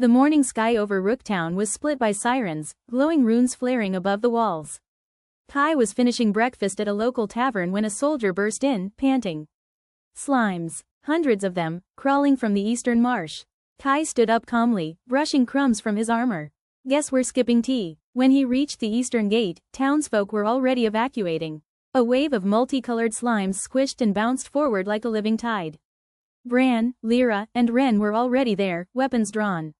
The morning sky over Rooktown was split by sirens, glowing runes flaring above the walls. Kai was finishing breakfast at a local tavern when a soldier burst in, panting. Slimes. Hundreds of them, crawling from the eastern marsh. Kai stood up calmly, brushing crumbs from his armor. Guess we're skipping tea. When he reached the eastern gate, townsfolk were already evacuating. A wave of multicolored slimes squished and bounced forward like a living tide. Bran, Lyra, and Ren were already there, weapons drawn.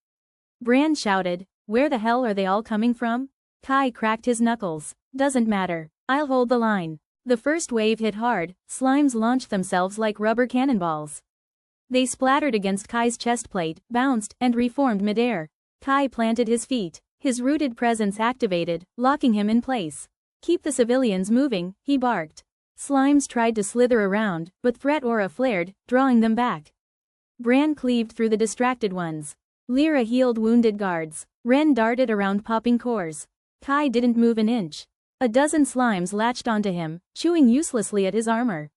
Bran shouted, "Where the hell are they all coming from?" Kai cracked his knuckles. "Doesn't matter. I'll hold the line." The first wave hit hard, slimes launched themselves like rubber cannonballs. They splattered against Kai's chestplate, bounced, and reformed midair. Kai planted his feet. His rooted presence activated, locking him in place. "Keep the civilians moving," he barked. Slimes tried to slither around, but threat aura flared, drawing them back. Bran cleaved through the distracted ones. Lyra healed wounded guards. Ren darted around popping cores. Kai didn't move an inch. A dozen slimes latched onto him, chewing uselessly at his armor.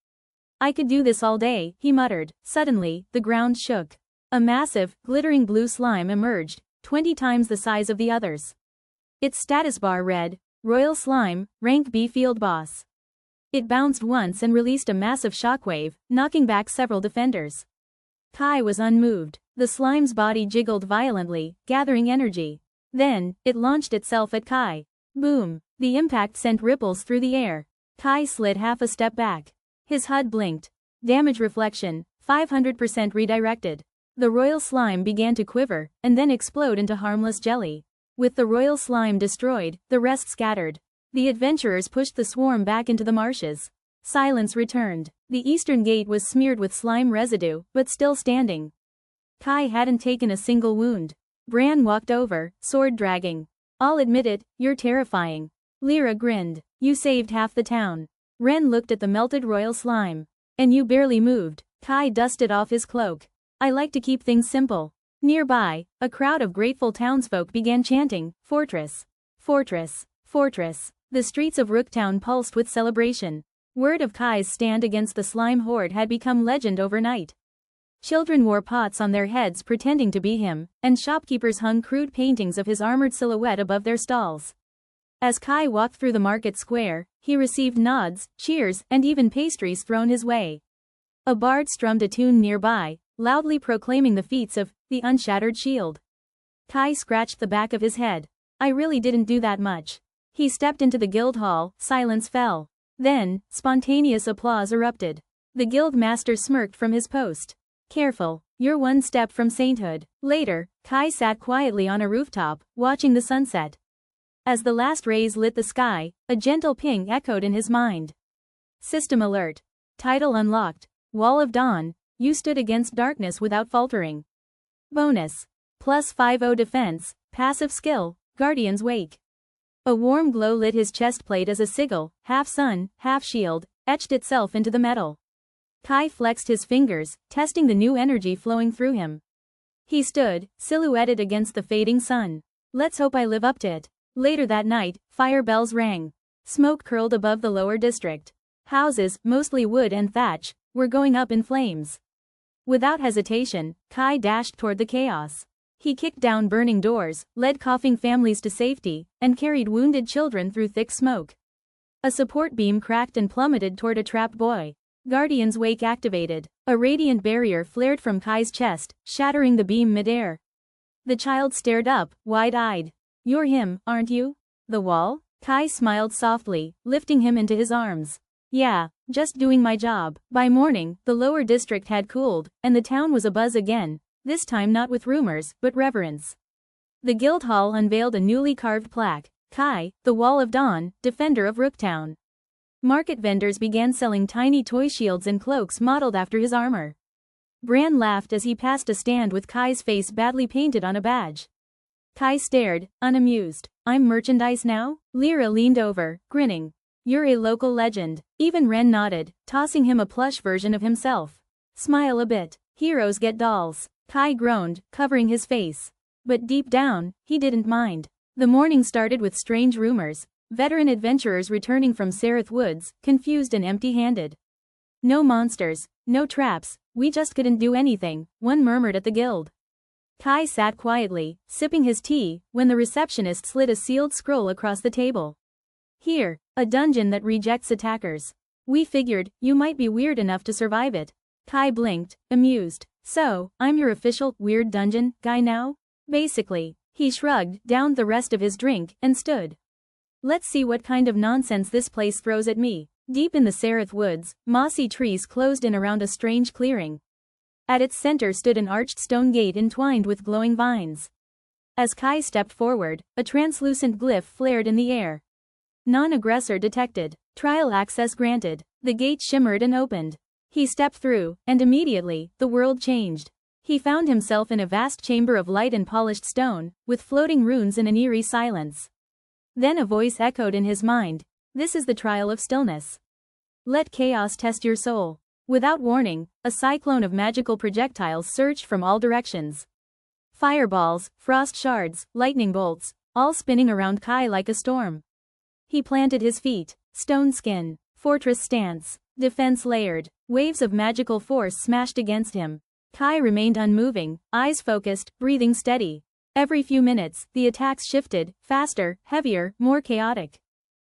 "I could do this all day," he muttered. Suddenly, the ground shook. A massive, glittering blue slime emerged, 20 times the size of the others. Its status bar read, "Royal Slime, Rank B Field Boss." It bounced once and released a massive shockwave, knocking back several defenders. Kai was unmoved. The slime's body jiggled violently, gathering energy. Then, it launched itself at Kai. Boom! The impact sent ripples through the air. Kai slid half a step back. His HUD blinked. Damage reflection, 500% redirected. The royal slime began to quiver, and then explode into harmless jelly. With the royal slime destroyed, the rest scattered. The adventurers pushed the swarm back into the marshes. Silence returned. The eastern gate was smeared with slime residue, but still standing. Kai hadn't taken a single wound. Bran walked over, sword dragging. "I'll admit it, you're terrifying." Lyra grinned. "You saved half the town." Ren looked at the melted royal slime. "And you barely moved." Kai dusted off his cloak. "I like to keep things simple." Nearby, a crowd of grateful townsfolk began chanting, "Fortress! Fortress! Fortress!" The streets of Rooktown pulsed with celebration. Word of Kai's stand against the slime horde had become legend overnight. Children wore pots on their heads pretending to be him, and shopkeepers hung crude paintings of his armored silhouette above their stalls. As Kai walked through the market square, he received nods, cheers, and even pastries thrown his way. A bard strummed a tune nearby, loudly proclaiming the feats of the Unshattered Shield. Kai scratched the back of his head. "I really didn't do that much." He stepped into the guild hall, silence fell. Then, spontaneous applause erupted. The guild master smirked from his post. "Careful, you're one step from sainthood." Later, Kai sat quietly on a rooftop, watching the sunset. As the last rays lit the sky, a gentle ping echoed in his mind. System alert. Title unlocked. Wall of Dawn, you stood against darkness without faltering. Bonus. +50 defense, passive skill, Guardian's Wake. A warm glow lit his chest plate as a sigil, half sun, half shield, etched itself into the metal. Kai flexed his fingers, testing the new energy flowing through him. He stood, silhouetted against the fading sun. "Let's hope I live up to it." Later that night, fire bells rang. Smoke curled above the lower district. Houses, mostly wood and thatch, were going up in flames. Without hesitation, Kai dashed toward the chaos. He kicked down burning doors, led coughing families to safety, and carried wounded children through thick smoke. A support beam cracked and plummeted toward a trapped boy. Guardian's Wake activated. A radiant barrier flared from Kai's chest, shattering the beam midair. The child stared up, wide-eyed. "You're him, aren't you?" "The wall?" Kai smiled softly, lifting him into his arms. "Yeah, just doing my job." By morning, the lower district had cooled, and the town was abuzz again, this time not with rumors, but reverence. The guild hall unveiled a newly carved plaque. Kai, the Wall of Dawn, defender of Rooktown. Market vendors began selling tiny toy shields and cloaks modeled after his armor. Bran laughed as he passed a stand with Kai's face badly painted on a badge. Kai stared, unamused. "I'm merchandise now?" Lyra leaned over, grinning. "You're a local legend." Even Ren nodded, tossing him a plush version of himself. "Smile a bit. Heroes get dolls." Kai groaned, covering his face. But deep down, he didn't mind. The morning started with strange rumors. Veteran adventurers returning from Sereth Woods, confused and empty-handed. "No monsters, no traps, we just couldn't do anything," one murmured at the guild. Kai sat quietly, sipping his tea, when the receptionist slid a sealed scroll across the table. Here, a dungeon that rejects attackers. We figured you might be weird enough to survive it. Kai blinked, amused. So, I'm your official weird dungeon guy now? Basically. He shrugged, downed the rest of his drink, and stood. Let's see what kind of nonsense this place throws at me. Deep in the Sereth woods, mossy trees closed in around a strange clearing. At its center stood an arched stone gate entwined with glowing vines. As Kai stepped forward, a translucent glyph flared in the air. Non-aggressor detected. Trial access granted. The gate shimmered and opened. He stepped through, and immediately, the world changed. He found himself in a vast chamber of light and polished stone, with floating runes in an eerie silence. Then a voice echoed in his mind. This is the trial of stillness. Let chaos test your soul. Without warning, a cyclone of magical projectiles surged from all directions. Fireballs, frost shards, lightning bolts, all spinning around Kai like a storm. He planted his feet. Stone skin. Fortress stance. Defense layered. Waves of magical force smashed against him. Kai remained unmoving, eyes focused, breathing steady. Every few minutes, the attacks shifted, faster, heavier, more chaotic.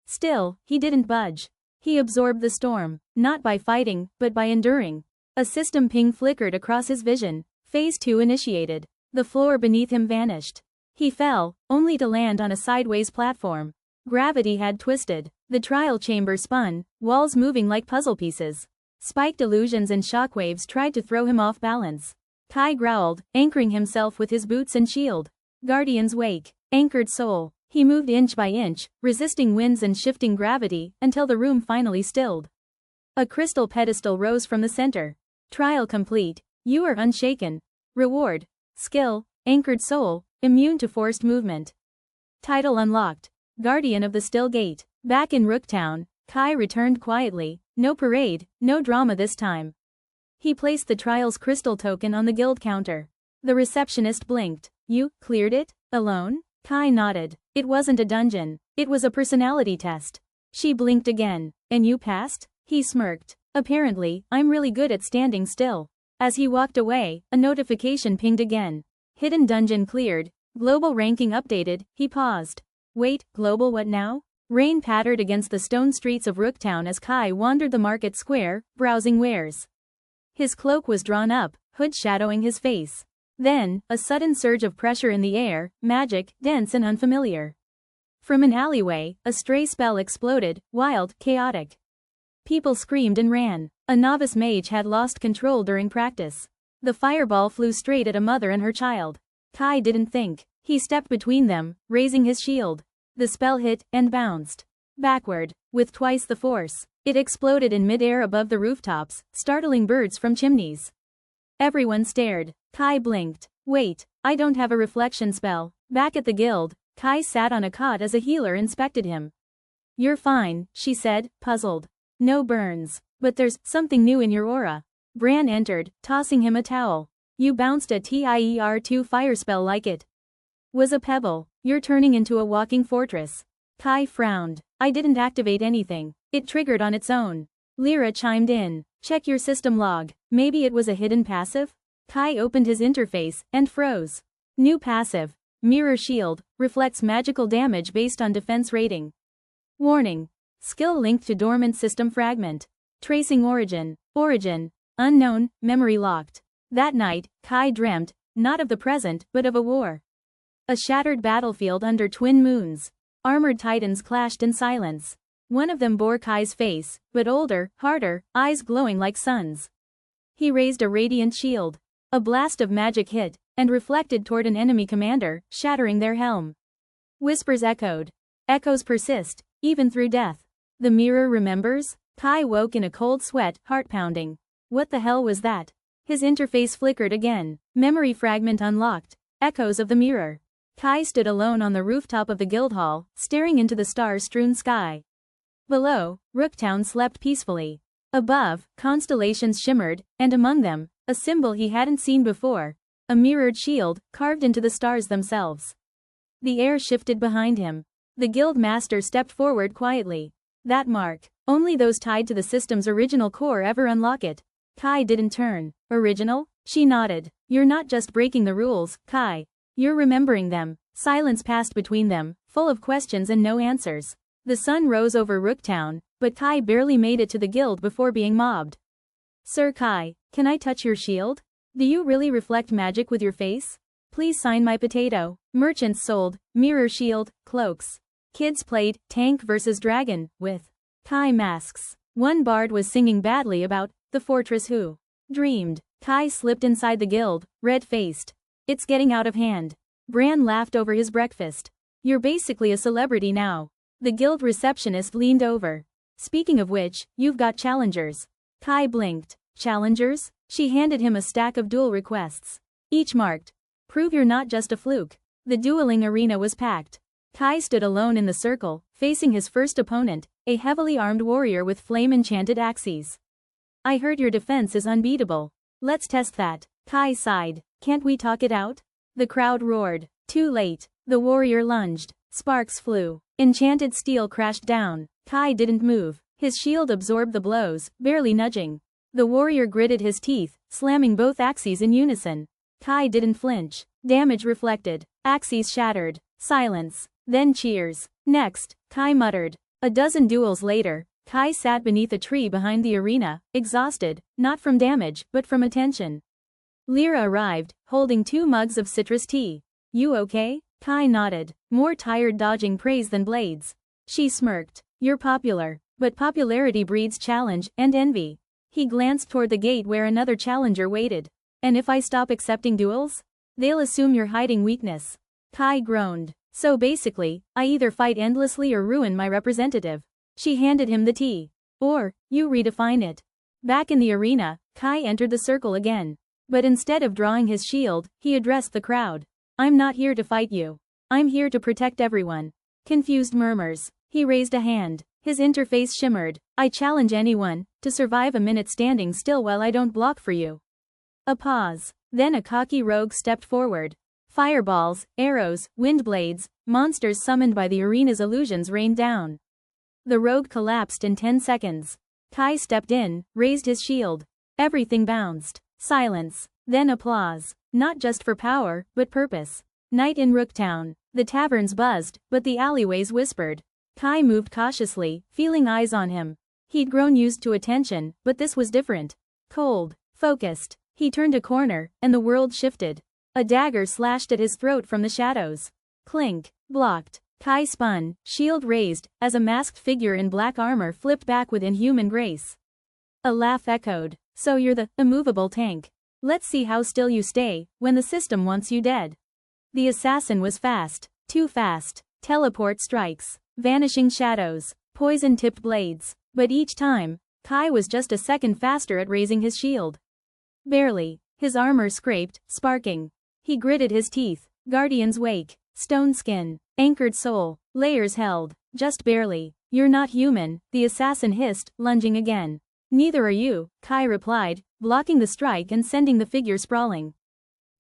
Still, he didn't budge. He absorbed the storm, not by fighting, but by enduring. A system ping flickered across his vision. Phase 2 initiated. The floor beneath him vanished. He fell, only to land on a sideways platform. Gravity had twisted. The trial chamber spun, walls moving like puzzle pieces. Spiked illusions and shockwaves tried to throw him off balance. Kai growled, anchoring himself with his boots and shield. Guardian's wake. Anchored soul. He moved inch by inch, resisting winds and shifting gravity, until the room finally stilled. A crystal pedestal rose from the center. Trial complete. You are unshaken. Reward. Skill. Anchored soul, immune to forced movement. Title unlocked. Guardian of the Still Gate. Back in Rooktown, Kai returned quietly. No parade, no drama this time. He placed the trial's crystal token on the guild counter. The receptionist blinked. You cleared it? Alone? Kai nodded. It wasn't a dungeon. It was a personality test. She blinked again. And you passed? He smirked. Apparently, I'm really good at standing still. As he walked away, a notification pinged again. Hidden dungeon cleared. Global ranking updated. He paused. Wait, global what now? Rain pattered against the stone streets of Rooktown as Kai wandered the market square, browsing wares. His cloak was drawn up, hood shadowing his face. Then, a sudden surge of pressure in the air, magic, dense and unfamiliar. From an alleyway, a stray spell exploded, wild, chaotic. People screamed and ran. A novice mage had lost control during practice. The fireball flew straight at a mother and her child. Kai didn't think. He stepped between them, raising his shield. The spell hit, and bounced. Backward, with twice the force. It exploded in midair above the rooftops, startling birds from chimneys. Everyone stared. Kai blinked. Wait, I don't have a reflection spell. Back at the guild, Kai sat on a cot as a healer inspected him. You're fine, she said, puzzled. No burns. But there's something new in your aura. Bran entered, tossing him a towel. You bounced a tier 2 fire spell like it was a pebble. You're turning into a walking fortress. Kai frowned. I didn't activate anything. It triggered on its own. Lyra chimed in. Check your system log. Maybe it was a hidden passive? Kai opened his interface, and froze. New passive. Mirror shield. Reflects magical damage based on defense rating. Warning. Skill linked to dormant system fragment. Tracing origin. Origin. Unknown, memory locked. That night, Kai dreamt, not of the present, but of a war. A shattered battlefield under twin moons. Armored titans clashed in silence. One of them bore Kai's face, but older, harder, eyes glowing like suns. He raised a radiant shield. A blast of magic hit, and reflected toward an enemy commander, shattering their helm. Whispers echoed. Echoes persist, even through death. The mirror remembers? Kai woke in a cold sweat, heart pounding. What the hell was that? His interface flickered again. Memory fragment unlocked. Echoes of the mirror. Kai stood alone on the rooftop of the guild hall, staring into the star-strewn sky. Below, Rooktown slept peacefully. Above, constellations shimmered, and among them, a symbol he hadn't seen before. A mirrored shield, carved into the stars themselves. The air shifted behind him. The guild master stepped forward quietly. That mark. Only those tied to the system's original core ever unlock it. Kai didn't turn. Original? She nodded. You're not just breaking the rules, Kai. You're remembering them. Silence passed between them, full of questions and no answers. The sun rose over Rooktown, but Kai barely made it to the guild before being mobbed. Sir Kai, can I touch your shield? Do you really reflect magic with your face? Please sign my potato. Merchants sold mirror shield, cloaks. Kids played tank versus dragon with Kai masks. One bard was singing badly about the fortress who dreamed. Kai slipped inside the guild, red-faced. It's getting out of hand. Bran laughed over his breakfast. You're basically a celebrity now. The guild receptionist leaned over. Speaking of which, you've got challengers. Kai blinked. Challengers? She handed him a stack of duel requests. Each marked. Prove you're not just a fluke. The dueling arena was packed. Kai stood alone in the circle, facing his first opponent, a heavily armed warrior with flame-enchanted axes. I heard your defense is unbeatable. Let's test that. Kai sighed. Can't we talk it out? The crowd roared. Too late. The warrior lunged. Sparks flew. Enchanted steel crashed down. Kai didn't move. His shield absorbed the blows, barely nudging. The warrior gritted his teeth, slamming both axes in unison. Kai didn't flinch. Damage reflected. Axes shattered. Silence. Then cheers. Next, Kai muttered. A dozen duels later, Kai sat beneath a tree behind the arena, exhausted, not from damage, but from attention. Lyra arrived, holding 2 mugs of citrus tea. You okay? Kai nodded, more tired dodging praise than blades. She smirked. You're popular, but popularity breeds challenge and envy. He glanced toward the gate where another challenger waited. And if I stop accepting duels? They'll assume you're hiding weakness. Kai groaned. So basically, I either fight endlessly or ruin my representative. She handed him the tea. Or, you redefine it. Back in the arena, Kai entered the circle again. But instead of drawing his shield, he addressed the crowd. I'm not here to fight you. I'm here to protect everyone. Confused murmurs. He raised a hand. His interface shimmered. I challenge anyone to survive a minute standing still while I don't block for you. A pause. Then a cocky rogue stepped forward. Fireballs, arrows, wind blades, monsters summoned by the arena's illusions rained down. The rogue collapsed in 10 seconds. Kai stepped in, raised his shield. Everything bounced. Silence. Then applause. Not just for power, but purpose. Night in Rooktown. The taverns buzzed, but the alleyways whispered. Kai moved cautiously, feeling eyes on him. He'd grown used to attention, but this was different. Cold. Focused. He turned a corner, and the world shifted. A dagger slashed at his throat from the shadows. Clink. Blocked. Kai spun, shield raised, as a masked figure in black armor flipped back with inhuman grace. A laugh echoed. So you're the immovable tank. Let's see how still you stay, when the system wants you dead. The assassin was fast. Too fast. Teleport strikes. Vanishing shadows. Poison-tipped blades. But each time, Kai was just a second faster at raising his shield. Barely. His armor scraped, sparking. He gritted his teeth. Guardian's wake. Stone skin. Anchored soul. Layers held. Just barely. You're not human, the assassin hissed, lunging again. Neither are you, Kai replied, blocking the strike and sending the figure sprawling.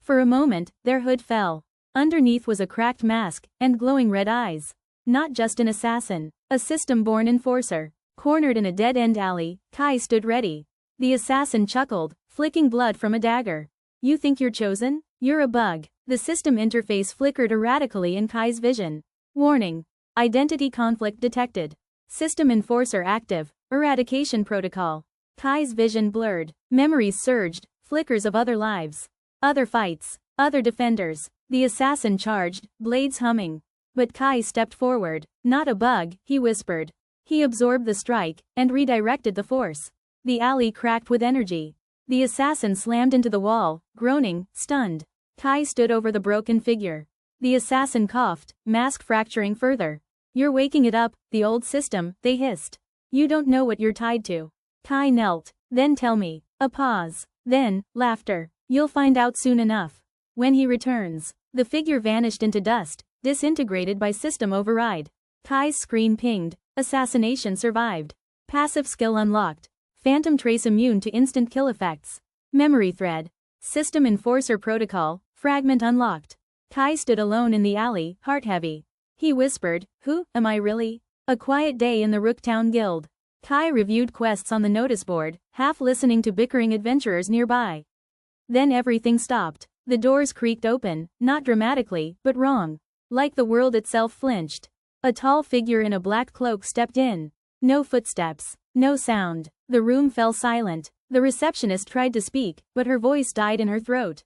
For a moment, their hood fell. Underneath was a cracked mask, and glowing red eyes. Not just an assassin. A system-born enforcer. Cornered in a dead-end alley, Kai stood ready. The assassin chuckled, flicking blood from a dagger. You think you're chosen? You're a bug. The system interface flickered erratically in Kai's vision. Warning. Identity conflict detected. System enforcer active. Eradication protocol. Kai's vision blurred. Memories surged. Flickers of other lives. Other fights. Other defenders. The assassin charged, blades humming. But Kai stepped forward. Not a bug, he whispered. He absorbed the strike, and redirected the force. The alley cracked with energy. The assassin slammed into the wall, groaning, stunned. Kai stood over the broken figure. The assassin coughed, mask fracturing further. You're waking it up, the old system, they hissed. You don't know what you're tied to. Kai knelt. Then tell me. A pause. Then, laughter. You'll find out soon enough. When he returns. The figure vanished into dust, disintegrated by system override. Kai's screen pinged. Assassination survived. Passive skill unlocked. Phantom trace immune to instant kill effects. Memory thread. System enforcer protocol, fragment unlocked. Kai stood alone in the alley, heart heavy. He whispered, who, am I really? A quiet day in the Rooktown Guild. Kai reviewed quests on the notice board, half listening to bickering adventurers nearby. Then everything stopped. The doors creaked open, not dramatically, but wrong. Like the world itself flinched. A tall figure in a black cloak stepped in. No footsteps. No sound. The room fell silent. The receptionist tried to speak, but her voice died in her throat.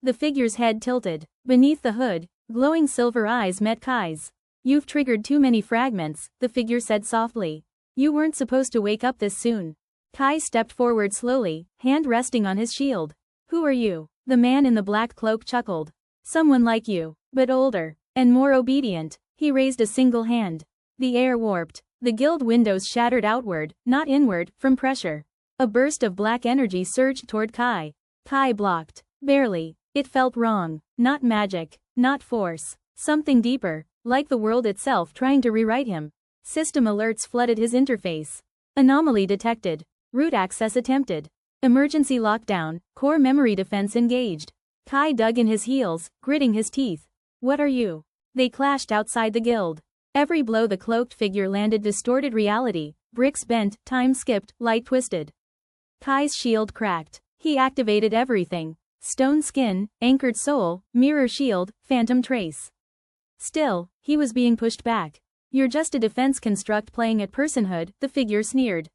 The figure's head tilted. Beneath the hood, glowing silver eyes met Kai's. "You've triggered too many fragments," the figure said softly. "You weren't supposed to wake up this soon." Kai stepped forward slowly, hand resting on his shield. "Who are you?" The man in the black cloak chuckled. "Someone like you, but older, and more obedient." He raised a single hand. The air warped. The guild windows shattered outward, not inward, from pressure. A burst of black energy surged toward Kai. Kai blocked. Barely. It felt wrong. Not magic. Not force. Something deeper, like the world itself trying to rewrite him. System alerts flooded his interface. Anomaly detected. Root access attempted. Emergency lockdown, core memory defense engaged. Kai dug in his heels, gritting his teeth. "What are you?" They clashed outside the guild. Every blow the cloaked figure landed distorted reality, bricks bent, time skipped, light twisted. Kai's shield cracked. He activated everything. Stone skin, anchored soul, mirror shield, phantom trace. Still, he was being pushed back. "You're just a defense construct playing at personhood," the figure sneered.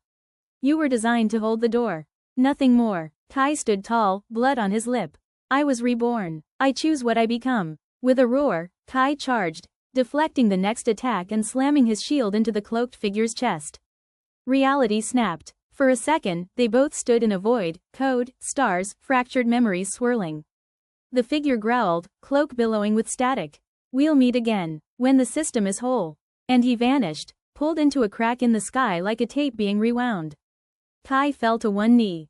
"You were designed to hold the door. Nothing more." Kai stood tall, blood on his lip. "I was reborn. I choose what I become." With a roar, Kai charged, deflecting the next attack and slamming his shield into the cloaked figure's chest. Reality snapped. For a second, they both stood in a void, code, stars, fractured memories swirling. The figure growled, cloak billowing with static. "We'll meet again, when the system is whole." And he vanished, pulled into a crack in the sky like a tape being rewound. Kai fell to one knee.